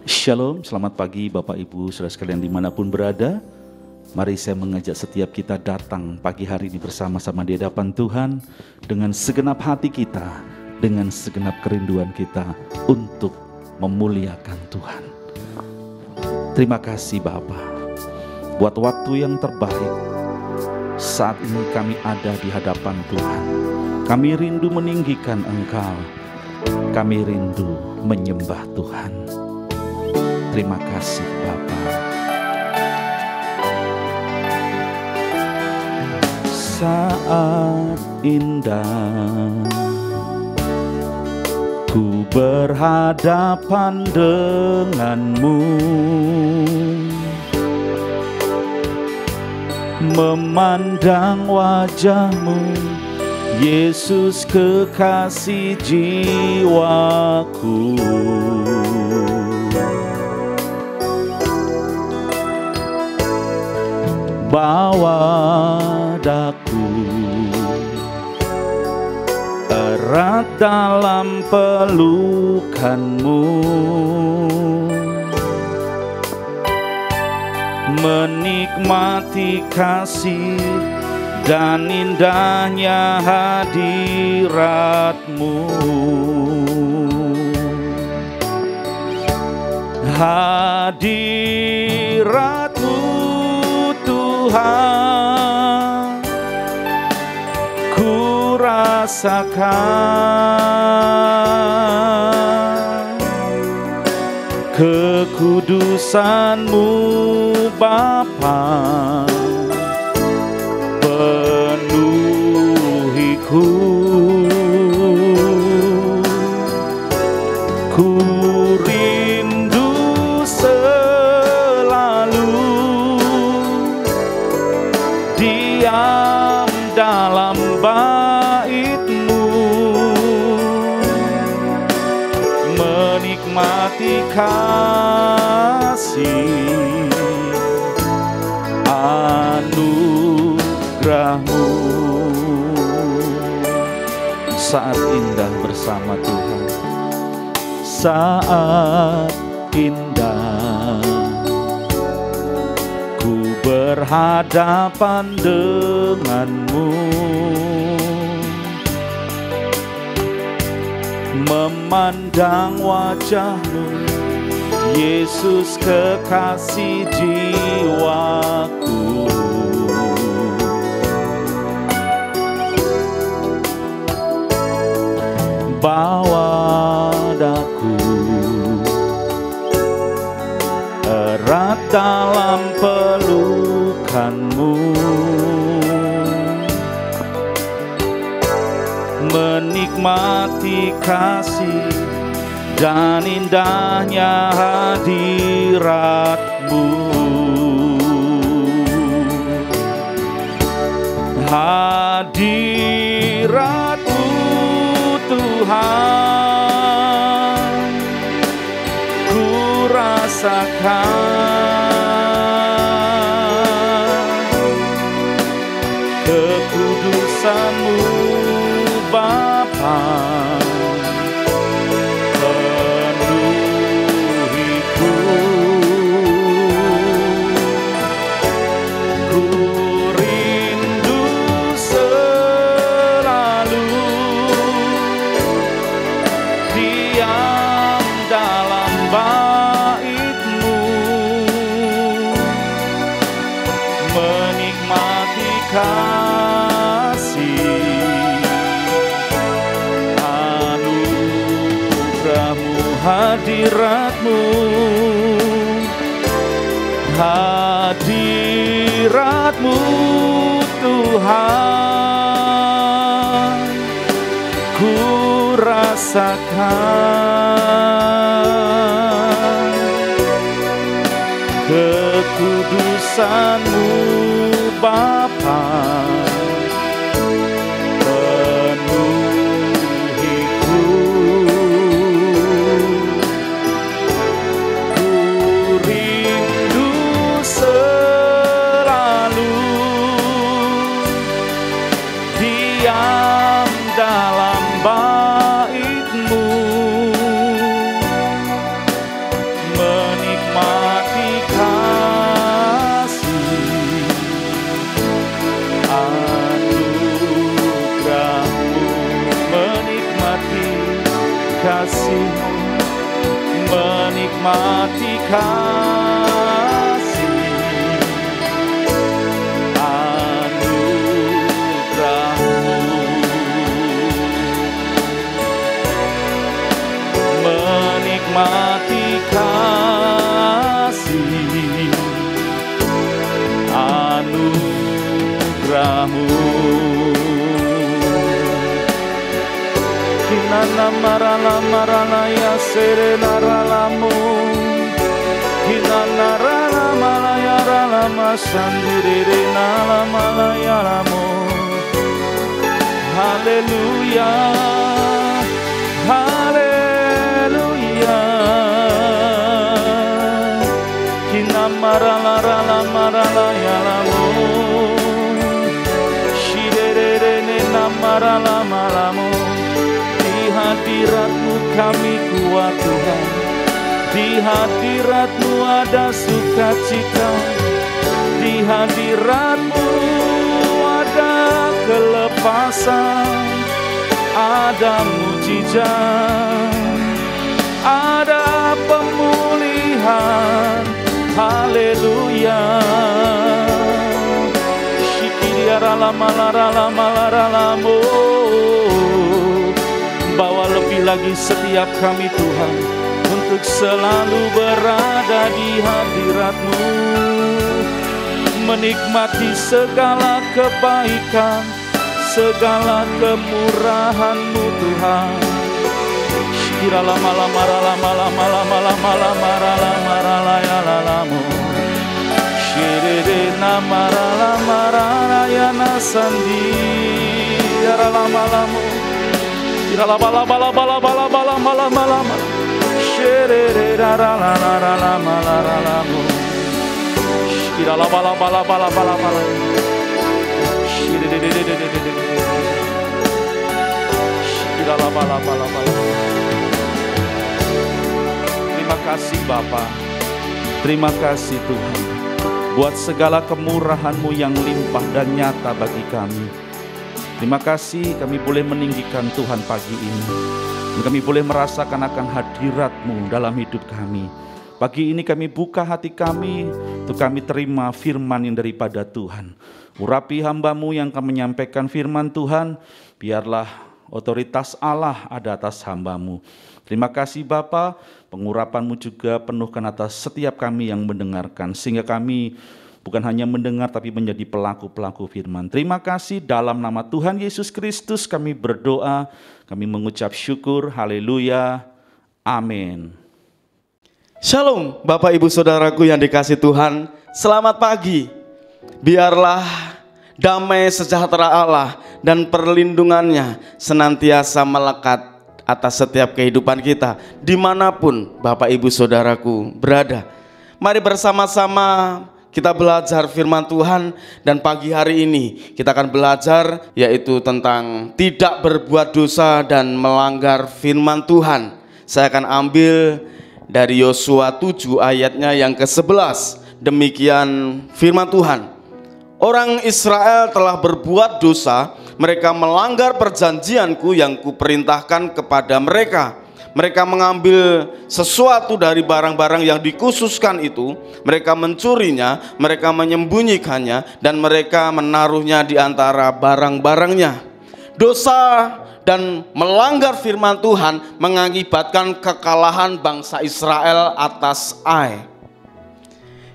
Shalom, selamat pagi Bapak Ibu saudara sekalian dimanapun berada. Mari saya mengajak setiap kita datang pagi hari ini bersama-sama di hadapan Tuhan dengan segenap hati kita, dengan segenap kerinduan kita untuk memuliakan Tuhan. Terima kasih Bapa, buat waktu yang terbaik. Saat ini kami ada di hadapan Tuhan. Kami rindu meninggikan Engkau. Kami rindu menyembah Tuhan. Terima kasih Bapa. Saat indah ku berhadapan denganmu, memandang wajahmu, Yesus kekasih jiwaku. Bawa daku erat dalam pelukanmu, menikmati kasih dan indahnya hadirat-Mu. Hadirat-Mu Tuhan, ku rasakan kekudusan-Mu Bapa, penuhiku. Ku rindu selalu diam dalam bait-Mu, menikmati kasih anugerah-Mu. Saat indah bersama Tuhan, saat indah ku berhadapan denganmu, memandang wajah-Mu, Yesus kekasih jiwaku. Bawa daku erat dalam pelukan-Mu, menikmati kasih dan indahnya hadirat-Mu. Hadirat-Mu Tuhan, ku rasakan kekudusan-Mu Bapa, penuhiku. Ku rindu selalu diam dalam bait-Mu, menikmati kasih anugerah-Mu, hadirat-Mu, hadirat-Mu Tuhan, ku rasakan kekudusan-Mu Bapa, penuhiku. Ku rindu selalu diam dalam bait-Mu, menikmati kasih anugerah-Mu, menikmati kasih anugerah-Mu. Hinana marala marala ya serena ralamu, hinana rala malaya rala masandiri nala malaya lamu. Haleluya, haleluya. Hina marala rala marala ya lamu, shirere nena marala malamu. Di hadirat-Mu kami kuat Tuhan, di hadirat-Mu ada sukacita, di hadirat-Mu ada kelepasan, ada mujizat, ada pemulihan. Haleluya. Shikiriaralamalaralamalamu. Bawa lebih lagi setiap kami Tuhan, untuk selalu berada di hadirat-Mu, menikmati segala kebaikan, segala kemurahan-Mu Tuhan. Shikirala mala marala mala mala mala mala marala marala ya lalamu. Shirere na marala marala ya nasandi ya lalamu. Bala bala bala bala bala bala bala bala bala, shere ra ra la la la la la la la mo. Bala bala bala bala bala bala, shere de de de de de de. Bala bala bala bala. Terima kasih Bapa, terima kasih Tuhan, buat segala kemurahan-Mu yang limpah dan nyata bagi kami. Terima kasih kami boleh meninggikan Tuhan pagi ini. Dan kami boleh merasakan akan hadirat-Mu dalam hidup kami. Pagi ini kami buka hati kami untuk kami terima firman yang daripada Tuhan. Urapi hamba-Mu yang akan menyampaikan firman Tuhan. Biarlah otoritas Allah ada atas hamba-Mu. Terima kasih Bapa, pengurapan-Mu juga penuhkan atas setiap kami yang mendengarkan. Sehingga kami bukan hanya mendengar tapi menjadi pelaku-pelaku firman. Terima kasih dalam nama Tuhan Yesus Kristus kami berdoa, kami mengucap syukur, haleluya, amin. Shalom Bapak Ibu Saudaraku yang dikasihi Tuhan, selamat pagi. Biarlah damai sejahtera Allah dan perlindungannya senantiasa melekat atas setiap kehidupan kita, dimanapun Bapak Ibu Saudaraku berada. Mari bersama-sama kita belajar firman Tuhan, dan pagi hari ini kita akan belajar yaitu tentang tidak berbuat dosa dan melanggar firman Tuhan. Saya akan ambil dari Yosua 7 ayatnya yang ke-11. Demikian firman Tuhan. Orang Israel telah berbuat dosa, mereka melanggar perjanjianku yang kuperintahkan kepada mereka. Mereka mengambil sesuatu dari barang-barang yang dikhususkan itu, mereka mencurinya, mereka menyembunyikannya, dan mereka menaruhnya di antara barang-barangnya. Dosa dan melanggar firman Tuhan mengakibatkan kekalahan bangsa Israel atas Ai.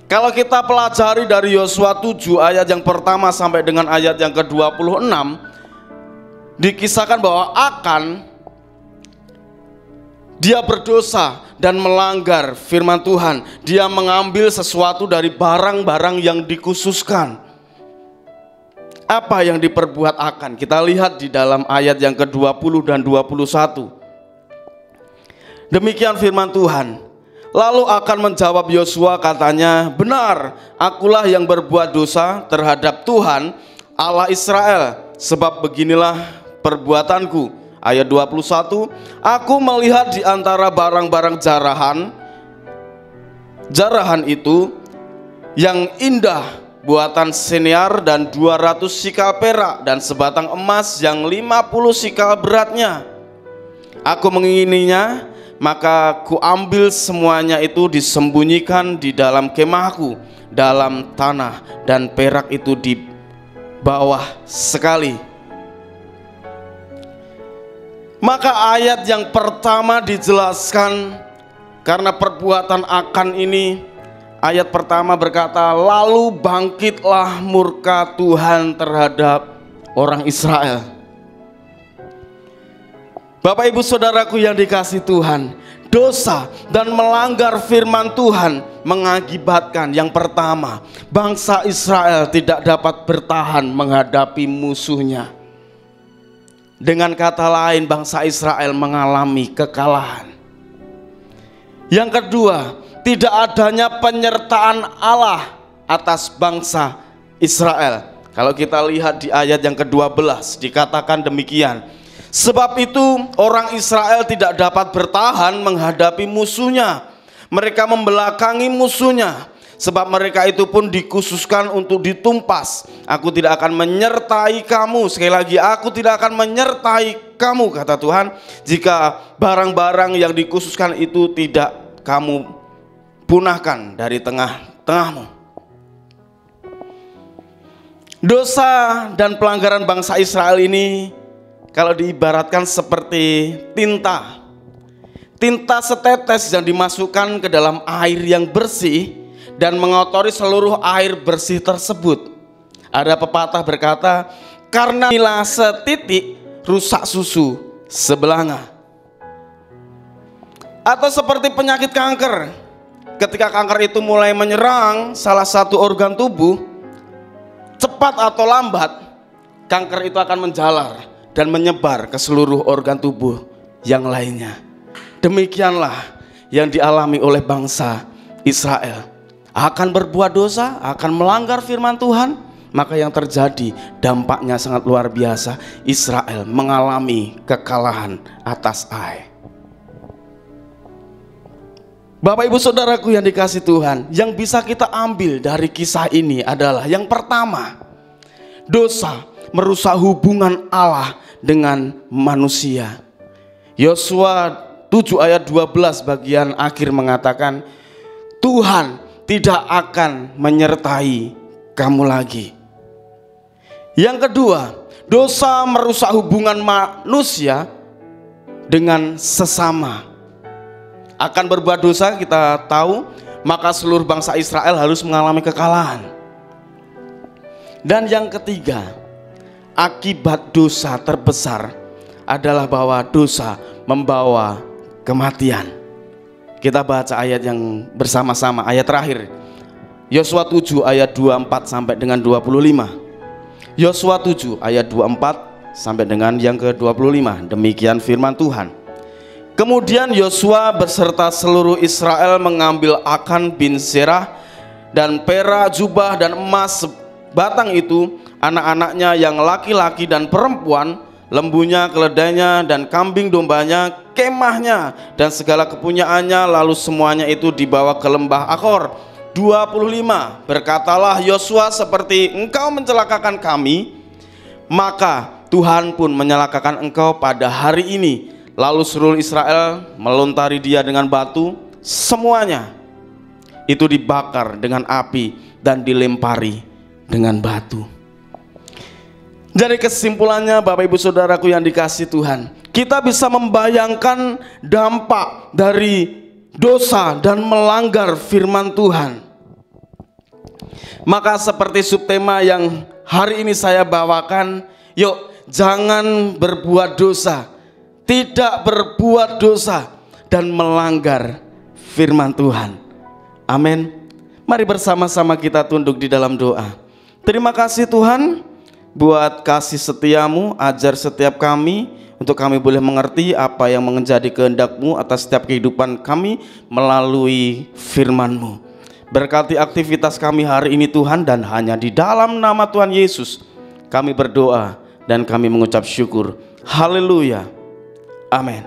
Kalau kita pelajari dari Yosua 7 ayat yang pertama sampai dengan ayat yang ke-26, dikisahkan bahwa Akan dia berdosa dan melanggar firman Tuhan. Dia mengambil sesuatu dari barang-barang yang dikhususkan. Apa yang diperbuat Akan? Kita lihat di dalam ayat yang ke-20 dan 21. Demikian firman Tuhan. Lalu Akan menjawab Yosua, katanya, benar, akulah yang berbuat dosa terhadap Tuhan Allah Israel, sebab beginilah perbuatanku. Ayat 21, aku melihat di antara barang-barang jarahan itu yang indah buatan Seniar dan 200 sikal perak dan sebatang emas yang 50 sikal beratnya. Aku mengingininya, maka kuambil semuanya itu disembunyikan di dalam kemahku dalam tanah, dan perak itu di bawah sekali. Maka ayat yang pertama dijelaskan karena perbuatan Akan ini. Ayat pertama berkata, lalu bangkitlah murka Tuhan terhadap orang Israel. Bapak ibu saudaraku yang dikasihi Tuhan, dosa dan melanggar firman Tuhan mengakibatkan yang pertama, bangsa Israel tidak dapat bertahan menghadapi musuhnya. Dengan kata lain, bangsa Israel mengalami kekalahan. Yang kedua, tidak adanya penyertaan Allah atas bangsa Israel. Kalau kita lihat di ayat yang ke-12 dikatakan demikian, sebab itu orang Israel tidak dapat bertahan menghadapi musuhnya. Mereka membelakangi musuhnya, sebab mereka itu pun dikhususkan untuk ditumpas. Aku tidak akan menyertai kamu. Sekali lagi, aku tidak akan menyertai kamu, kata Tuhan, jika barang-barang yang dikhususkan itu tidak kamu punahkan dari tengah-tengahmu. Dosa dan pelanggaran bangsa Israel ini kalau diibaratkan seperti tinta. Tinta setetes yang dimasukkan ke dalam air yang bersih dan mengotori seluruh air bersih tersebut. Ada pepatah berkata, karena bila setitik rusak susu sebelanga. Atau seperti penyakit kanker. Ketika kanker itu mulai menyerang salah satu organ tubuh, cepat atau lambat kanker itu akan menjalar dan menyebar ke seluruh organ tubuh yang lainnya. Demikianlah yang dialami oleh bangsa Israel. Akan berbuat dosa, akan melanggar firman Tuhan, maka yang terjadi dampaknya sangat luar biasa. Israel mengalami kekalahan atas Ai. Bapak ibu saudaraku yang dikasihi Tuhan, yang bisa kita ambil dari kisah ini adalah yang pertama, dosa merusak hubungan Allah dengan manusia. Yosua 7 ayat 12 bagian akhir mengatakan, Tuhan tidak akan menyertai kamu lagi. Yang kedua, dosa merusak hubungan manusia dengan sesama. Akan berbuat dosa, kita tahu, maka seluruh bangsa Israel harus mengalami kekalahan. Dan yang ketiga, akibat dosa terbesar adalah bahwa dosa membawa kematian. Kita baca ayat yang bersama-sama, ayat terakhir, Yosua 7 ayat 24 sampai dengan 25. Yosua 7 ayat 24 sampai dengan yang ke-25. Demikian firman Tuhan. Kemudian Yosua beserta seluruh Israel mengambil Akan bin Zerah dan perak, jubah dan emas sebatang itu, anak-anaknya yang laki-laki dan perempuan, lembunya, keledainya dan kambing dombanya, kemahnya dan segala kepunyaannya, lalu semuanya itu dibawa ke lembah Akor. 25. Berkatalah Yosua, seperti engkau mencelakakan kami, maka Tuhan pun menyelakakan engkau pada hari ini. Lalu seluruh Israel melontari dia dengan batu, semuanya itu dibakar dengan api dan dilempari dengan batu. Jadi kesimpulannya Bapak Ibu Saudaraku yang dikasihi Tuhan, kita bisa membayangkan dampak dari dosa dan melanggar firman Tuhan. Maka seperti subtema yang hari ini saya bawakan, yuk jangan berbuat dosa, tidak berbuat dosa dan melanggar firman Tuhan. Amin. Mari bersama-sama kita tunduk di dalam doa. Terima kasih Tuhan buat kasih setiamu, ajar setiap kami untuk kami boleh mengerti apa yang menjadi kehendak-Mu atas setiap kehidupan kami melalui firman-Mu. Berkati aktivitas kami hari ini Tuhan, dan hanya di dalam nama Tuhan Yesus kami berdoa dan kami mengucap syukur. Haleluya. Amin.